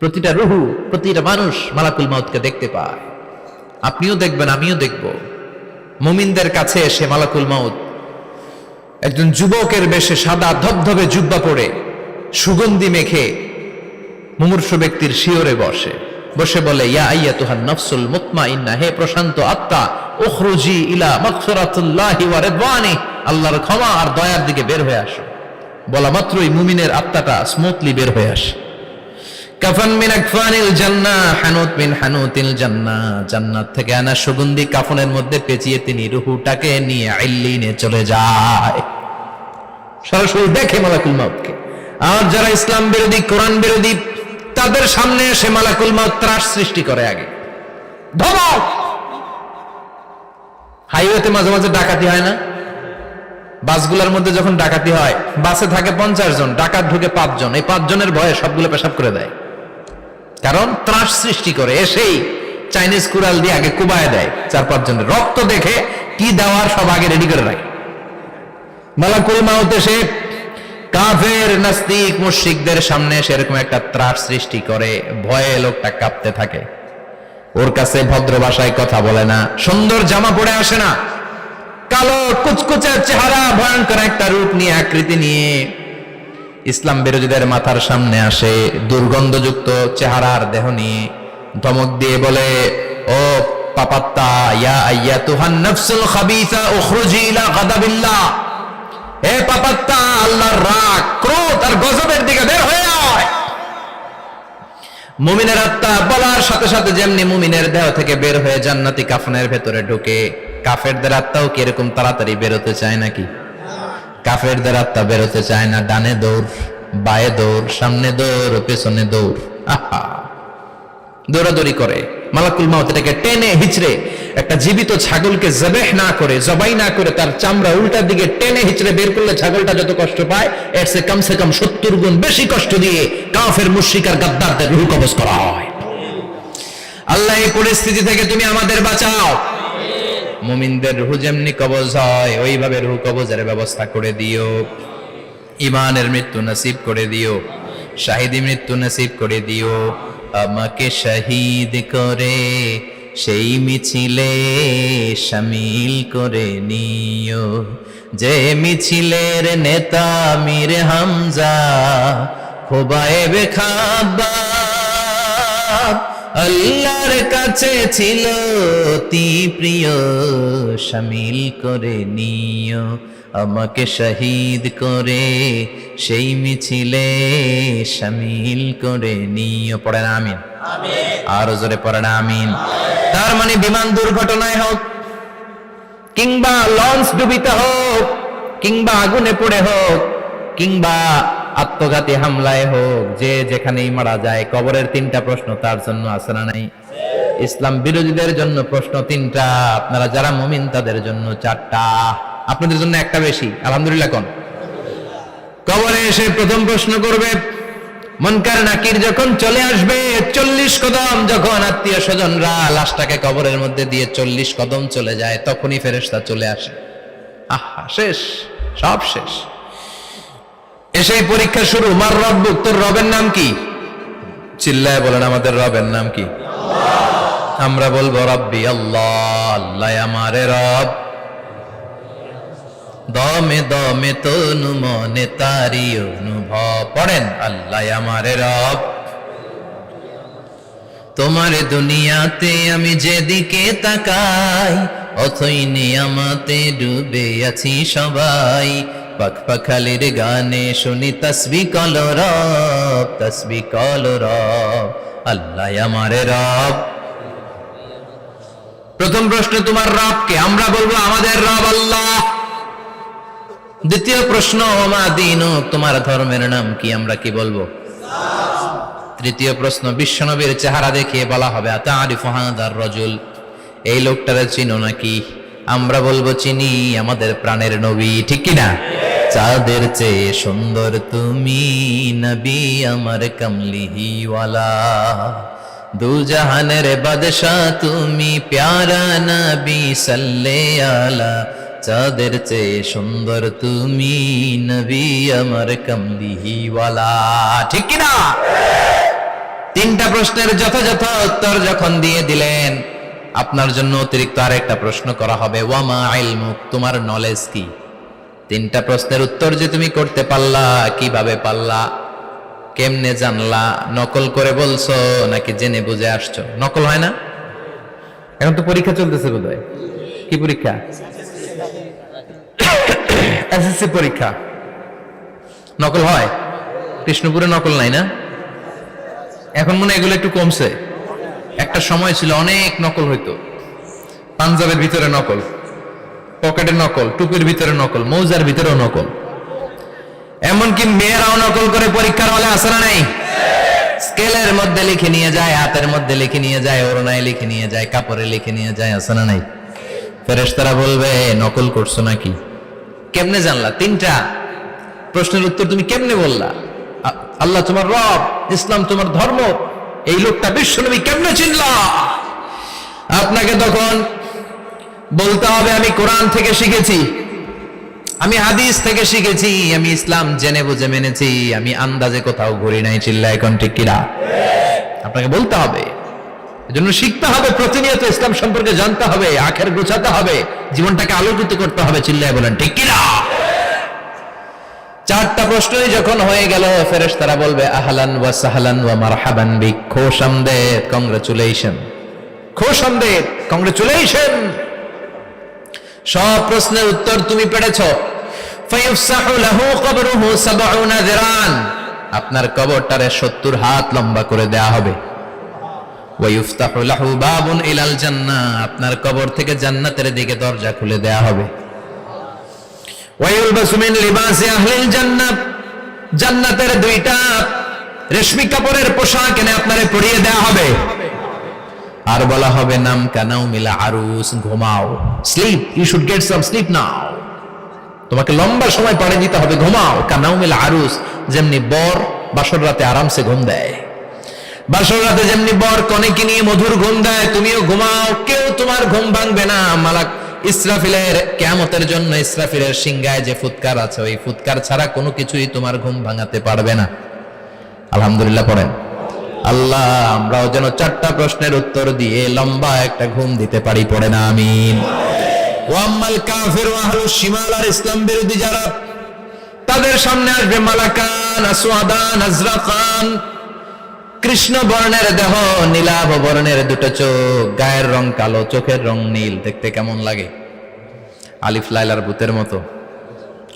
প্রতিটা রুহু, প্রতিটা মানুষ মালাকুল মাউতকে দেখতে পায়। আপনিও দেখবেন, আমিও দেখব। মুমিনদের কাছে এসে মালাকুল মাউত একজন যুবকের বেশে সাদা ধবধবে জুব্বা পরে সুগন্ধি মেখে মুমূর্ষু ব্যক্তির শিয়রে বসে বলে, ইয়া আইয়াতুহান নাফসুল মুতমাইন্নাহ, হে প্রশান্ত আত্মা, উখরুজি ইলা মাগফিরাতুল্লাহি ওয়া রিদওয়ানি, আল্লাহর ক্ষমা আর দয়ার দিকে বের হয়ে আসো। বলা মাত্রই মুমিনের আত্মাটা স্মুথলি বের হয়ে আসে। কাফান মিন আকফানিল জান্নাহ, হানুত মিন হানুতিল জান্নাহ, জান্নাত থেকে আনা সুগন্ধি কাফনের মধ্যে পেঁচিয়ে তিনি রূহটাকে নিয়ে ইল্লিনে চলে যায়। সরাসরি দেখে মালাকুল মাউতকে। আর যারা ইসলাম বিরোধী, কোরআন বিরোধী, তাদের সামনে এসে মালাকুল মাউত ত্রাস সৃষ্টি করে। আগে ধমক। হাইওয়েতে মাঝে মাঝে ডাকাতি হয় না? বাসগুলোর মধ্যে যখন ডাকাতি হয়, বাসে থাকে 50 জন, ডাকাত ঢুকে 5 জন। এই 5 জনের ভয়ে সবগুলো পেশাব করে দেয়, কারণ ত্রাস সৃষ্টি করে। এসেই চাইনিজ কুড়াল দিয়ে আগে কুবায় দেয় 4-5 জনের। রক্ত দেখে কি দেওয়ার সব আগে রেডি করে রাখে। মালাকুল মাউত এসে কাফের, নাস্তিক, মুশরিকদের সামনে সেরকম একটা ত্রাস সৃষ্টি করে। ভয়ে লোকটা কাঁপতে থাকে। ওর কাছে ভদ্র ভাষায় কথা বলে না, সুন্দর জামা পরে আসে না, কালো কুচকুচে চেহারা, ভয়ঙ্কর একটা রূপ নিয়ে, আকৃতি নিয়ে ইসলাম বিরোধীদের মাথার সামনে আসে। দুর্গন্ধযুক্ত চেহারার দেহ নিয়ে ধমক দিয়ে বলে, ও পাপাত্তা, ইয়া আইয়াতুহান নাফসুল খাবিসা উখরুজি ইলা গাদাবিল্লাহ, হে পাপাত্তা, আল্লাহর রাগ, ক্রোধ আর গজবের দিকে বের হয়ে আয়। মুমিনের আত্মা বলার সাথে সাথে যেমনি মুমিনের দেহ থেকে বের হয়ে জান্নাতি কাফনের ভেতরে ঢুকে, কাফেরদের আত্মাও কি এরকম তাড়াতাড়ি বেরোতে চায় নাকি? কাফেরদের আত্মা বেরোতে চায় না। ডানে দৌড়, বায়ে দৌড়, সামনে দৌড়, পেছনে দৌড়, আহা, দৌড়াদৌড়ি করে। মালাকুল মাউত এটাকে টেনে হিচড়ে, একটা জীবিত ছাগলকে জবাই না করে তার চামড়া উল্টার দিকে টেনে হিচড়ে বের করলে ছাগলটা যত কষ্ট পায়, এর চেয়ে কমসে কম 70 গুণ বেশি কষ্ট দিয়ে কাফের, মুশরিক আর গাদ্দারদের রূহ কবজ করা হয়। আল্লাহ, এই পরিস্থিতি থেকে তুমি আমাদের বাঁচাও। মুমিনদের রূহ যেমনি কবজ হয়, ওইভাবে রূহ কবজের ব্যবস্থা করে দিও। ঈমানের মৃত্যু নসিব করে দিও, শাহিদি মৃত্যু নসিব করে দিও। আমাকে শহীদ করে সেই মিছিলে শামিল করে নিও, যে মিছিলের নেতা মীর হামজা, খোবায়েবে খাব্বাব, আল্লাহর কাছে ছিল অতি প্রিয়, শামিল করে নিও। আমাকে শহীদ করে সেই মিছিলে শামিল করে নিও। পড়েন আমিন। আর জোরে পড়েন আমিন। তার মানে বিমান দুর্ঘটনায় হোক, কিংবা লঞ্চ ডুবিতে হোক, কিংবা আগুনে পড়ে হোক, কিংবা আত্মঘাতী হামলায় হোক, যে যেখানেই মারা যায়, কবরের 3টা প্রশ্ন তার জন্য আছে না নাই? ইসলাম বিরোধীদের জন্য প্রশ্ন 3টা, আপনারা যারা মুমিন তাদের জন্য 4টা। আপনাদের জন্য একটা বেশি, আলহামদুলিল্লাহ। কোন কবরে এসে প্রথম প্রশ্ন করবে, মুনকার নাকির যখন চলে আসবে, 40 কদম যখন আত্মীয় স্বজনরা লাশটাকে কবরের মধ্যে দিয়ে 40 কদম চলে যায়, তখনই ফেরেশতা চলে আসে। আহা, শেষ, সব শেষ। এসেই পরীক্ষা শুরু। মার রব্বুক, তোর রবের নাম কি? চিল্লায় বলেন, আমাদের রবের নাম কি? আমরা বলবো রব্বি আল্লাহ, আল্লাহ আমারে রব। দমে দমে তনু মনে তারি অনুভব। পড়েন, আল্লাহ আমারে রব। তোমার দুনিয়াতে আমি যেদিকে তাকাই, অথই নিয়ামতে ডুবে আছি সবাই। পাখপাখালির গানে শুনি তসবিহ কলো রব, তসবিহ কলো রব, আল্লাহ আমারে রব। প্রথম প্রশ্ন, তোমার রব কে? আমরা বলবো আমাদের রব আল্লাহ। দ্বিতীয় প্রশ্ন, ওমা দীনুক, তোমার ধর্মের নাম কি? আমরা কি বলবো? তৃতীয় প্রশ্ন, বিশ্বনবীর চেহারা দেখিয়ে বলা হবে, আতারিফু হাদার রাজুল, এই লোকটারে চিনো নাকি? আমরা বলবো চিনি, আমাদের প্রাণের নবী, ঠিক কি না? চাঁদের চেয়ে সুন্দর তুমি নবী আমার কমলিহিওয়ালা, দু জাহানের বাদশা তুমি প্যারা নবী সাল্লে আলা, চাঁদের চেয়ে সুন্দর তুমি নবী আমার কমলিহিওয়ালা, ঠিক কি না? তিনটা প্রশ্নের যথাযথ উত্তর যখন দিয়ে দিলেন, আপনার জন্য অতিরিক্ত আরেকটা প্রশ্ন করা হবে, ওয়ামা ইলমুক, তোমার নলেজ কি? তিনটা প্রশ্নের উত্তর যে তুমি করতে পারলা, কিভাবে পারলা, কেমনে জানলা? নকল করে বলছো নাকি জেনে বুঝে আসছো? নকল হয় না? এখন তো পরীক্ষা চলতেছে বোধহয়। কি পরীক্ষা? এসএসসি পরীক্ষা। নকল হয়? কৃষ্ণপুরে নকল নাই না? এখন মনে হয় এগুলো একটু কমছে। একটা সময় ছিল অনেক নকল হইতো। পাঞ্জাবের ভিতরে নকল, পকেটে নকল, টুপির ভিতরে নকল, মৌজার ভিতরেও নকল। এমনকি মেয়েরাও নকল করে পরীক্ষার হলে আসে না নাই? স্কেলের মধ্যে লিখে নিয়ে যায়, হাতের মধ্যে লিখে নিয়ে যায়, ওড়নায় লিখে নিয়ে যায়, কাপড়ে লিখে নিয়ে যায়, আসে না নাই? ফেরেশতারা বলবে নকল করছো নাকি? কেমনে জানলা? তিনটা প্রশ্নের উত্তর তুমি কেমনে বললা? আল্লাহ তোমার রব, ইসলাম তোমার ধর্ম, এই লোকটা বিশ্বনবী, কেমনে চিনলা? আপনাকে তখন বলতে হবে আমি কোরআন থেকে শিখেছি, আমি হাদিস থেকে শিখেছি, আমি ইসলাম জেনে বুঝে মেনেছি, আমি আন্দাজে কোথাও ঘুরি নাই। চিল্লায় এখন ঠিক কিনা? আপনাকে বলতে হবে। এজন্য শিখতে হবে, প্রতিনিয়ত ইসলাম সম্পর্কে জানতে হবে, আখের গোছাতে হবে, জীবনটাকে আলোকিত করতে হবে। চিল্লায় বলেন ঠিক কিনা? চারটা প্রশ্নই যখন হয়ে গেল, ফেরেশতারা বলবে আহলান ওয়া সাহলান ওয়া মারহাবান বিক, খোশামদেদ, কংগ্রাচুলেশন, খোশামদেদ, কংগ্রাচুলেশন, সব প্রশ্নের উত্তর তুমি পেরেছো। ফায়ুফসাহু লাহু কবরুহু ৭০ যিরান, আপনার কবরটারে ৭০ হাত লম্বা করে দেয়া হবে। ওয়া ইফতাহু লাহু বাবুন ইলাল জান্নাহ, আপনার কবর থেকে জান্নাতের দিকে দরজা খুলে দেয়া হবে। ওয়া ইউলবাসু মিন লিবাসি আহলিল জান্নাহ, জান্নাতের দুইটা রেশমি কাপড়ের পোশাক এনে আপনারে পরিয়ে দেয়া হবে। আর বলা হবে নাম কানাও মিলা আরুস, ঘুমাও, sleep, you should get some sleep now, তোমাকে লম্বা সময় পাড়ে দিতে হবে, ঘুমাও। কানাও মিলা আরুস, যেমনি বর বাসর রাতে আরামসে ঘুম দেয়, বাসর রাতে যেমনি বর কনেকে নিয়ে মধুর ঘুম দেয়, তুমিও ঘুমাও, কেউ তোমার ঘুম ভাঙবে না। মালাক ইসরাফিলের, কিয়ামতের জন্য ইসরাফিলের সিংহায় যে ফুৎকার আছে, ওই ফুৎকার ছাড়া কোনো কিছুই তোমার ঘুম ভাঙাতে পারবে না। আলহামদুলিল্লাহ পড়েন। আল্লাহ আমরাও যেন চারটা প্রশ্নের উত্তর দিয়ে লম্বা একটা ঘুম দিতে পারি, পড়ে না আমিন। ওয়াম্মাল কাফির ওয়া আহলুশ শিমাল, আর ইসলাম বিরোধী যারা, তাদের সামনে আসবে মালাকান আসওয়াদান আজরাকান, কৃষ্ণ বর্ণের দেহ, নীলাভ বর্ণের দুটো চোখ, গায়ের রং কালো, চোখের রং নীল। দেখতে কেমন লাগে? আলিফ লাইলার ভূতের মতো।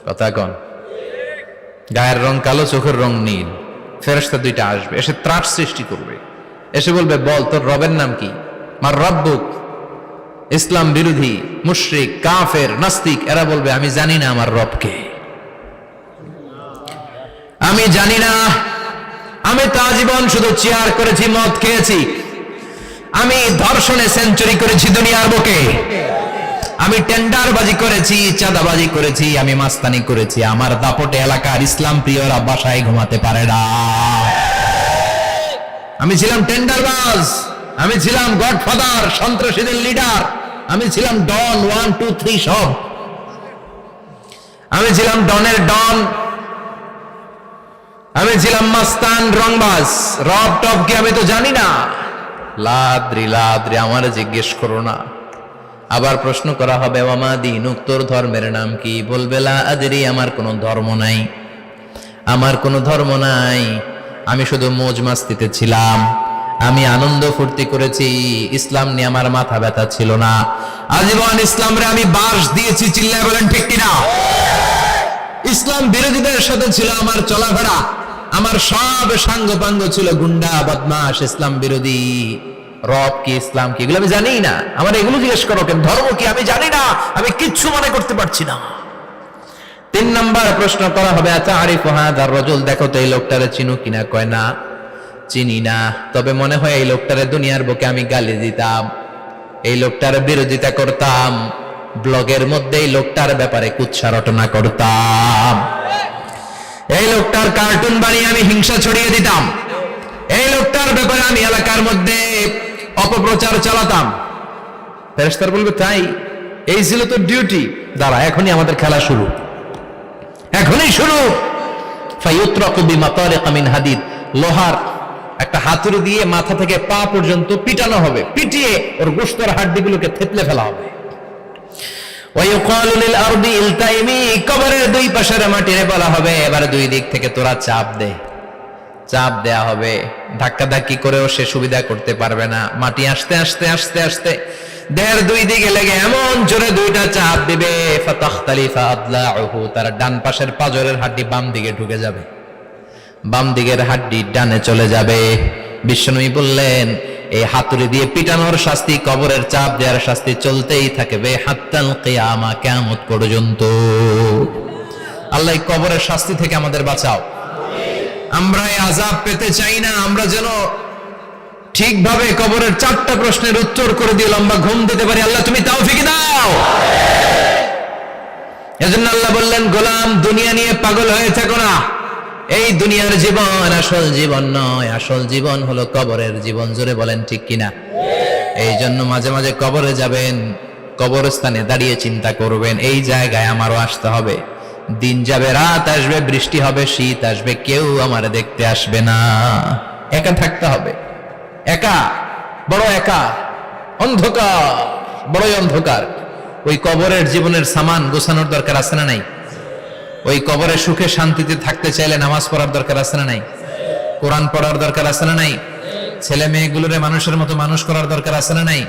কথা কন। গায়ের রং কালো, চোখের রং নীল। ফেরেশতা দুইটা আসবে, এসে ত্রাস সৃষ্টি করবে, এসে বলবে বল তোর রবের নাম কি? মার রব্বুক। ইসলাম বিরোধী মুশরিক, কাফের, নাস্তিক এরা বলবে আমি জানি না আমার রবকে, আমি জানি না, আমি তো আজীবন শুধু চেয়ার করেছি, মদ খেয়েছি, আমি ধর্ষণে সেঞ্চুরি করেছি দুনিয়ার বুকে, আমি টেন্ডারবাজি করেছি, চাঁদাবাজি করেছি, আমি মাস্তানি করেছি, আমার দাপটে এলাকার ইসলাম প্রিয়রা বাসায় ঘুমাতে পারে না। আমি ছিলাম টেন্ডারবাজ, আমি ছিলাম গডফাদার, সন্ত্রাসীদের লিডার, আমি ছিলাম ডন 1 2 3 সব, আমি ছিলাম ডনের ডন, আমি ছিলাম মাস্তান, রংবাজ। রব টব কি আমি তো জানি না। লাদ্রি লাদ্রি, আমার জিজ্ঞেস করো না। আবার প্রশ্ন করা হবে ওয়ামা দীনুক, তোর ধর্মের নাম কি? বলবে লা আদরি, আমার কোনো ধর্ম নাই, আমার কোনো ধর্ম নাই, আমি শুধু মৌজ মাস্তিতে ছিলাম, আমি আনন্দ ফুর্তি করেছি, ইসলাম নিয়ে আমার মাথা ব্যথা ছিল না, আজীবন ইসলামরে আমি বাস দিয়েছি। চিল্লায় বলেন ঠিক কিনা? ইসলাম বিরোধীদের সাথে ছিল আমার চলাফেরা, আমার সব সাঙ্গপাঙ্গ ছিল গুন্ডা বদমাশ, ইসলাম বিরোধী। রব কি, ইসলাম কি, এগুলো আমি জানি না। আমার এগুলো জিজ্ঞেস করো কেন? ধর্ম কি আমি জানি না, আমি কিচ্ছু মনে করতে পারছি না। 3 নাম্বার প্রশ্ন করা হবে আতারিফু হাযার রাজুল, দেখো তো এই লোকটারে চিনো কিনা? কয় না, চিনি না, তবে মনে হয় এই লোকটারে দুনিয়ার বুকে আমি গালি দিতাম, এই লোকটার বিরোধিতা করতাম, ব্লগের মধ্যে এই লোকটার ব্যাপারে কুৎসা রটনা করতাম, এই লোকটার কার্টুন বানিয়ে আমি হিংসা ছড়িয়ে দিতাম, এই লোকটার ব্যাপারে আমি এলাকার মধ্যে অপপ্রচার চালাতাম। ফেরেশতারা বলবে তাই, এই ছিল তো ডিউটি, দাঁড়া এখনই আমাদের খেলা শুরু, এখনই শুরু। ফায়ুতরাকু বিমাতারিক মিন হাদিদ, লোহার একটা হাতুড়ি দিয়ে মাথা থেকে পা পর্যন্ত পিটানো হবে, পিটিয়ে ওর গোশতের হাড্ডিগুলোকে থেতলে ফেলা হবে। ওয়ায়ুকালু লিল আরদি ইলতাইমি, কবরের দুই পাশের মাটিরে বলা হবে এবার দুই দিক থেকে তোরা চাপ দে। চাপ দেয়া হবে, ধাক্কা ধাক্কি করেও সে সুবিধা করতে পারবে না। মাটি আস্তে আস্তে আস্তে আস্তে দেহের দুই দিকে লেগে এমন জোরে দুইটা চাপ দিবে, ফাতাখতালিফা আদলাউহু, তার ডান পাশের পাজরের হাড্ডি বাম দিকে ঢুকে যাবে, বাম দিকের হাড্ডি ডানে চলে যাবে। বিশ্বনবী বললেন এই হাতুড়ি দিয়ে পিটানোর শাস্তি, কবরের চাপ দেওয়ার শাস্তি চলতেই থাকবে হাত্তাল কিয়ামা, কিয়ামত পর্যন্ত। আল্লাহ এই কবরের শাস্তি থেকে আমাদের বাঁচাও। আমরা এই আযাব পেতে চাই না, আমরা যেন ঠিকভাবে কবরের 4টা প্রশ্নের উত্তর করে দিয়ে লম্বা ঘুম দিতে পারি। আল্লাহ তুমি তৌফিক দাও। এজন্য আল্লাহ বললেন গোলাম দুনিয়া নিয়ে পাগল হয়ে থেকো না, এই দুনিয়ার জীবন আসল জীবন নয়, আসল জীবন হলো কবরের জীবন। জোরে বলেন ঠিক কিনা? এই জন্য মাঝে মাঝে কবরে যাবেন, কবরস্থানে দাঁড়িয়ে চিন্তা করবেন এই জায়গায় আমারও আসতে হবে। দিন যাবে, রাত আসবে, বৃষ্টি হবে, শীত আসবে, কেউ আমার দেখতে আসবে না, একা থাকতে হবে। একা, বড় একা, অন্ধকার, বড়ই অন্ধকার। ওই কবরের জীবনের সামান গোছানোর দরকার আছে না নাই? ওই কবরে সুখে শান্তিতে থাকতে চাইলে নামাজ পড়ার দরকার আছে না নাই? কোরআন পড়ার দরকার আছে না নাই? ছেলে মেয়েগুলোরে মানুষের মতো মানুষ করার দরকার আছে না নাই?